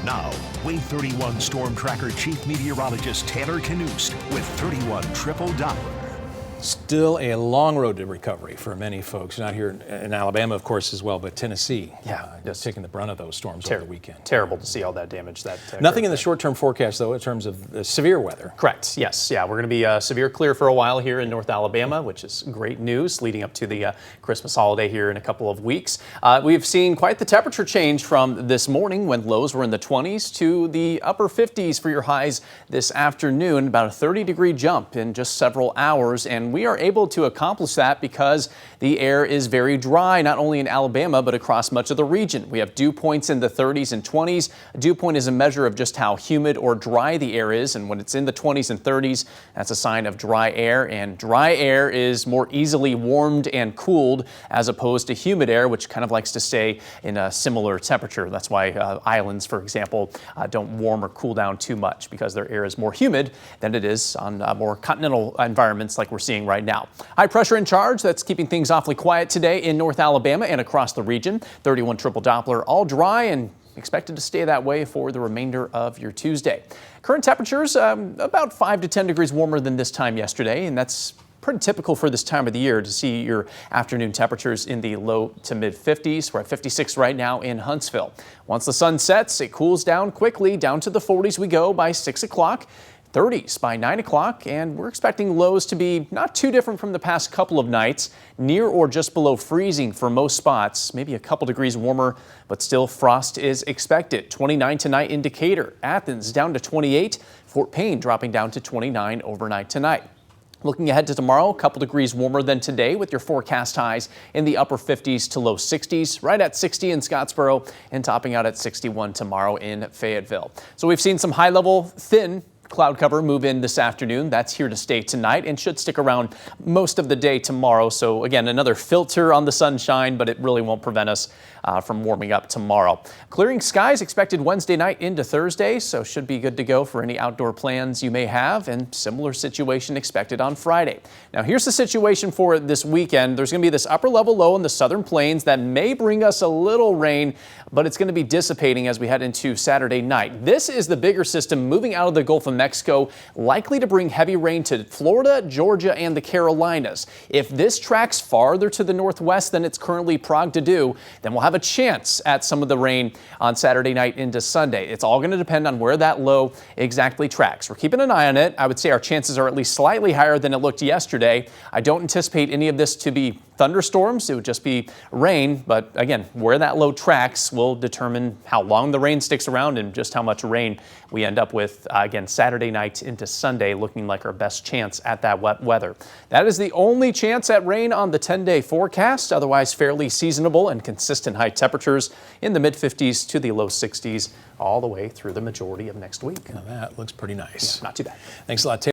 Now, Wave 31 Storm Tracker Chief Meteorologist Taylor Knust with 31 Triple Doppler. Still a long road to recovery for many folks, not here in Alabama, of course, as well, but Tennessee. Just taking the brunt of those storms over the weekend. Terrible to see all that damage. Nothing in the short-term forecast, though, in terms of severe weather. Correct. Yes. Yeah, we're going to be severe clear for a while here in North Alabama, which is great news leading up to the Christmas holiday here in a couple of weeks. We've seen quite the temperature change from this morning when lows were in the 20s to the upper 50s for your highs this afternoon, about a 30-degree jump in just several hours. And we are able to accomplish that because the air is very dry, not only in Alabama, but across much of the region. We have dew points in the 30s and 20s. A dew point is a measure of just how humid or dry the air is. And when it's in the 20s and 30s, that's a sign of dry air. And dry air is more easily warmed and cooled as opposed to humid air, which kind of likes to stay in a similar temperature. That's why islands, for example, don't warm or cool down too much, because their air is more humid than it is on more continental environments like we're seeing right now. High pressure in charge, that's keeping things awfully quiet today in North Alabama and across the region. 31 Triple Doppler, all dry and expected to stay that way for the remainder of your Tuesday. Current temperatures about 5 to 10 degrees warmer than this time yesterday, and that's pretty typical for this time of the year to see your afternoon temperatures in the low to mid 50s. We're at 56 right now in Huntsville. Once the sun sets, it cools down quickly. Down to the 40s we go by 6 o'clock. 30s by 9 o'clock, and we're expecting lows to be not too different from the past couple of nights, near or just below freezing for most spots, maybe a couple degrees warmer, but still frost is expected. 29 tonight in Decatur, Athens down to 28, Fort Payne dropping down to 29 overnight tonight. Looking ahead to tomorrow, a couple degrees warmer than today with your forecast highs in the upper 50s to low 60s, right at 60 in Scottsboro and topping out at 61 tomorrow in Fayetteville. So we've seen some high-level thin cloud cover move in this afternoon. That's here to stay tonight and should stick around most of the day tomorrow. So again, another filter on the sunshine, but it really won't prevent us from warming up tomorrow. Clearing skies expected Wednesday night into Thursday, so should be good to go for any outdoor plans you may have, and similar situation expected on Friday. Now here's the situation for this weekend. There's going to be this upper level low in the southern plains that may bring us a little rain, but it's going to be dissipating as we head into Saturday night. This is the bigger system moving out of the Gulf of Mexico, likely to bring heavy rain to Florida, Georgia, and the Carolinas. If this tracks farther to the northwest than it's currently progged to do, then we'll have a chance at some of the rain on Saturday night into Sunday. It's all going to depend on where that low exactly tracks. We're keeping an eye on it. I would say our chances are at least slightly higher than it looked yesterday. I don't anticipate any of this to be thunderstorms. It would just be rain. But again, where that low tracks will determine how long the rain sticks around and just how much rain we end up with. Again, Saturday night into Sunday looking like our best chance at that wet weather. That is the only chance at rain on the 10-day forecast. Otherwise, fairly seasonable and consistent high temperatures in the mid-50s to the low 60s all the way through the majority of next week. Now that looks pretty nice. Yeah, not too bad. Thanks a lot, Taylor.